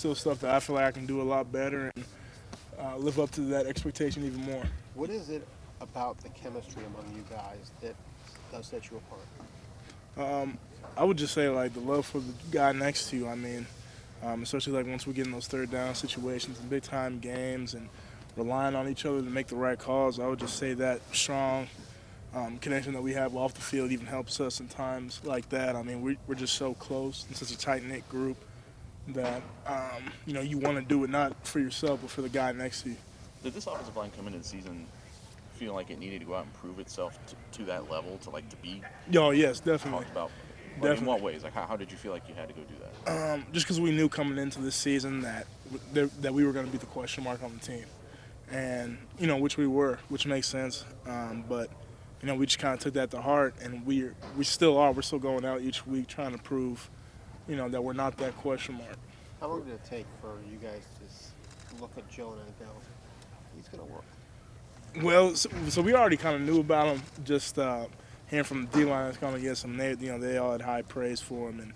still stuff that I feel like I can do a lot better and live up to that expectation even more. What is it about the chemistry among you guys that does set you apart? I would just say like the love for the guy next to you. I mean, especially like once we get in those third down situations and big time games and relying on each other to make the right calls. I would just say that strong connection that we have off the field even helps us in times like that. I mean, we're just so close and such a tight knit group that you want to do it not for yourself but for the guy next to you. Did this offensive line come into the season feeling like it needed to go out and prove itself to that level, to be Oh yes, definitely. talked about? Like, Definitely. in what ways? Like, how did you feel like you had to go do that? Just because we knew coming into this season that we were going to be the question mark on the team, and which we were, which makes sense. But we just kind of took that to heart, and we still are. We're still going out each week trying to prove, that we're not that question mark. How long did it take for you guys to look at Jonah and go, he's going to work? Well, so we already kind of knew about him. Just hearing from the D-line that's going against him, they all had high praise for him,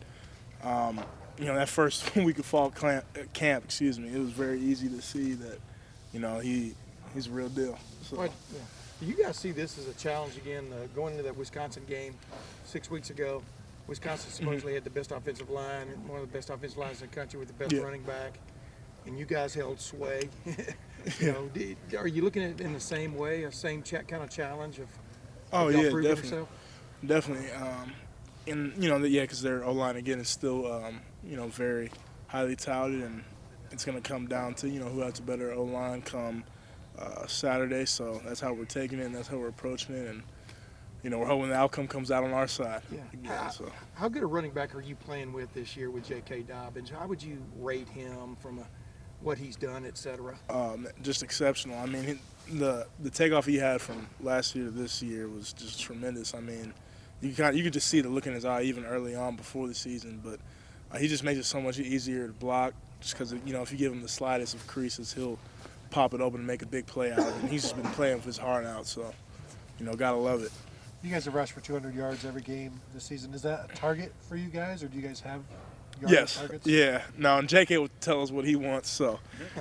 and that first week of fall camp, it was very easy to see that, he's a real deal. So. Right. Yeah. Do you guys see this as a challenge again, going into that Wisconsin game 6 weeks ago? Wisconsin supposedly had the best offensive line, one of the best offensive lines in the country with the best running back, and you guys held sway. Are you looking at it in the same way, a same kind of challenge of proving yourself? Definitely. Because their O-line again is still, very highly touted, and it's going to come down to who has a better O-line come Saturday. So that's how we're taking it, and that's how we're approaching it, and we're hoping the outcome comes out on our side. Yeah. Again, How good a running back are you playing with this year with J.K. Dobbins? How would you rate him from what he's done, et cetera? Just exceptional. I mean, the takeoff he had from last year to this year was just tremendous. I mean, you could just see the look in his eye even early on before the season. But he just makes it so much easier to block just because, if you give him the slightest of creases, he'll pop it open and make a big play out of it. And he's just been playing with his heart out. So, gotta love it. You guys have rushed for 200 yards every game this season. Is that a target for you guys, or do you guys have targets? Yeah. No, and JK will tell us what he wants, so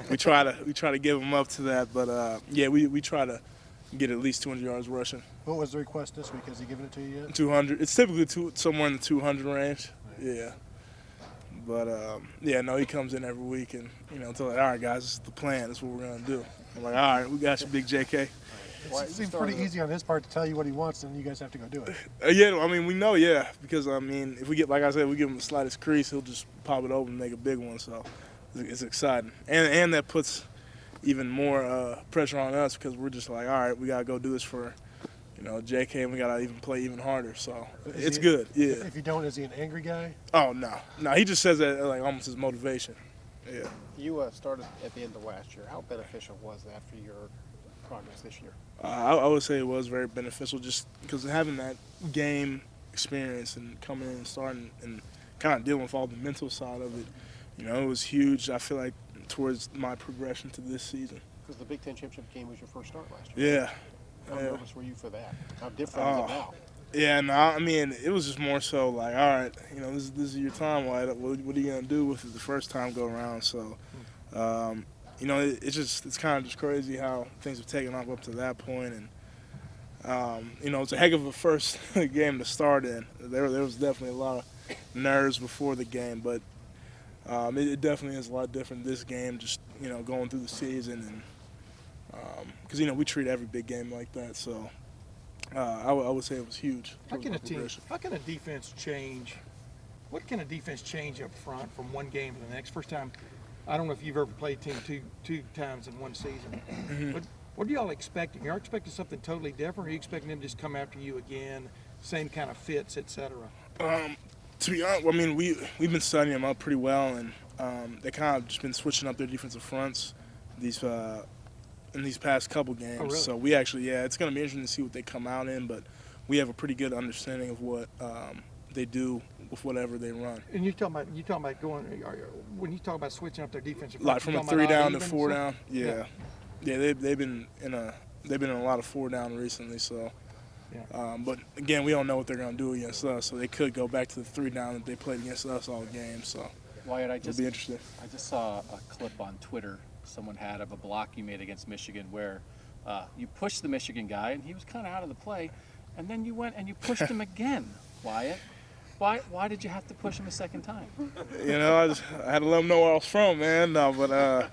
we try to give him up to that. But we try to get at least 200 yards rushing. What was the request this week? Has he given it to you yet? 200. It's typically somewhere in the 200 range. Right. Yeah. But he comes in every week and tell like, all right, guys, this is the plan. This is what we're gonna do. I'm like, all right, we got you, big JK. It seems pretty easy on his part to tell you what he wants, and you guys have to go do it. We know, because if we get, like I said, we give him the slightest crease, he'll just pop it open and make a big one. So it's exciting, and that puts even more pressure on us because we're just like, all right, we gotta go do this for, JK, and we gotta even play even harder. So it's good. Yeah. If you don't, is he an angry guy? Oh no, he just says that like almost his motivation. Yeah. You started at the end of last year. How beneficial was that for your progress this year? I would say it was very beneficial just because having that game experience and coming in and starting and kind of dealing with all the mental side of it, it was huge. I feel like towards my progression to this season. Because the Big Ten championship game was your first start last year. Yeah. How nervous were you for that? How different is it now? Yeah, no, I mean, it was just more so like, all right, this is your time, Wyatt. What are you going to do with it the first time go around? So, it's kind of just crazy how things have taken off up to that point, and it's a heck of a first game to start in. There was definitely a lot of nerves before the game, but it definitely is a lot different this game. Just going through the season, and because we treat every big game like that, so I would say it was huge. How can a defense change? What can a defense change up front from one game to the next? First time. I don't know if you've ever played a team two times in one season. Mm-hmm. But what are y'all expecting? Are you expecting something totally different, or are you expecting them to just come after you again, same kind of fits, et cetera? To be honest, I mean, we've been studying them up pretty well, and they kind of just been switching up their defensive fronts in these past couple games. Oh, really? So we actually, it's going to be interesting to see what they come out in, but we have a pretty good understanding of what they do with whatever they run. And you're talking about going when you talk about switching up their defensive front, like from a 3 down to 4 down. Yeah, they've been in a lot of 4 down recently. So, but again, we don't know what they're going to do against us. So they could go back to the 3 down that they played against us all game. So Wyatt, it'll be interesting. I just saw a clip on Twitter someone had of a block you made against Michigan where you pushed the Michigan guy and he was kind of out of the play, and then you went and you pushed him again, Wyatt. Why did you have to push him a second time? You know, I had to let him know where I was from, man. No, but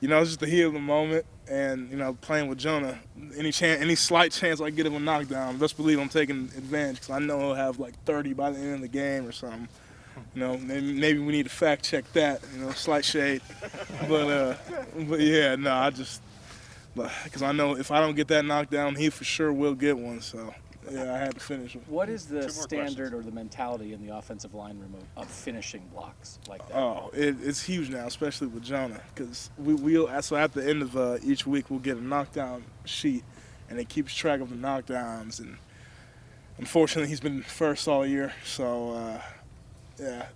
you know, it's just the heat of the moment, and you know, playing with Jonah, any slight chance I get him a knockdown, best believe I'm taking advantage because I know he'll have like 30 by the end of the game or something. You know, maybe we need to fact check that. You know, slight shade, but yeah, no, because I know if I don't get that knockdown, he for sure will get one. So. Yeah, I had to finish him. What is the standard or the mentality in the offensive line room of finishing blocks like that? Oh, it's huge now, especially with Jonah, because so at the end of each week we'll get a knockdown sheet, and it keeps track of the knockdowns. And unfortunately, he's been first all year, so yeah,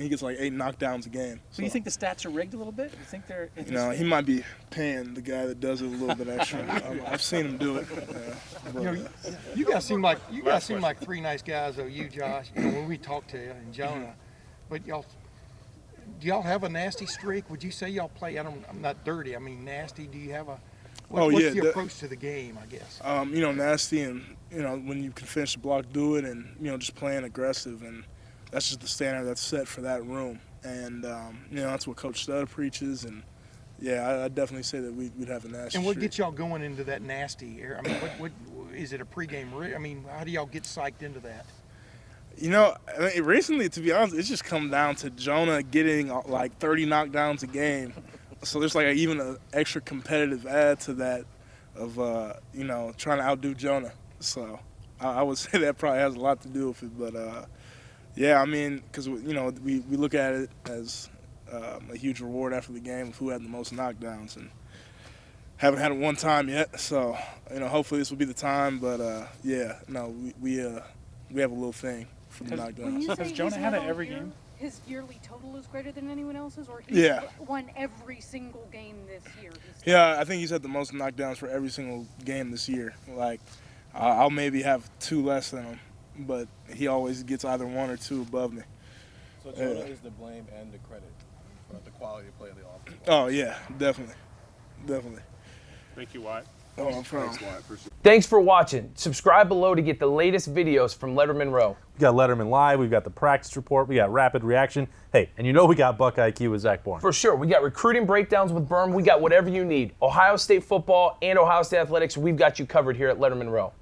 he gets like 8 knockdowns a game. So you think the stats are rigged a little bit? You think they're? You know, he might be paying the guy that does it a little bit extra. I've seen him do it. You know, you guys seem like 3 nice guys, though. You, Josh, you know, when we talk to you, and Jonah, but do y'all have a nasty streak? Would you say y'all play? I'm not dirty. I mean nasty. Do you have a? What's the approach to the game? I guess. You know, nasty, and you know when you can finish the block, do it, and you know just playing aggressive, and that's just the standard that's set for that room. And you know that's what Coach Stud preaches, and yeah, I definitely say that we'd have a nasty. And what streak. gets y'all going into that nasty area? I mean, what is it a pregame? I mean, how do y'all get psyched into that? You know, recently, to be honest, it's just come down to Jonah getting like 30 knockdowns a game. So there's like even an extra competitive add to that of, you know, trying to outdo Jonah. So I would say that probably has a lot to do with it. But, yeah, I mean, because, you know, we look at it as a huge reward after the game of who had the most knockdowns. And haven't had it one time yet. So, you know, hopefully this will be the time. But, yeah, no, we have a little thing for the knockdowns. Has Jonah had it every game? His yearly total is greater than anyone else's, or he's won every single game this year? Yeah, I think he's had the most knockdowns for every single game this year. Like, I'll maybe have 2 less than him, but he always gets either 1 or 2 above me. So Jonah is the blame and the credit for the quality of play of the offense. Oh, yeah, definitely. Thank you, Wyatt. Oh, no problem. Thanks for watching. Subscribe below to get the latest videos from Lettermen Row. We got Letterman Live, we've got the practice report, we got rapid reaction. Hey, and you know we got Buckeye IQ with Zach Bourne. For sure. We got recruiting breakdowns with Berm. We got whatever you need. Ohio State football and Ohio State athletics, we've got you covered here at Lettermen Row.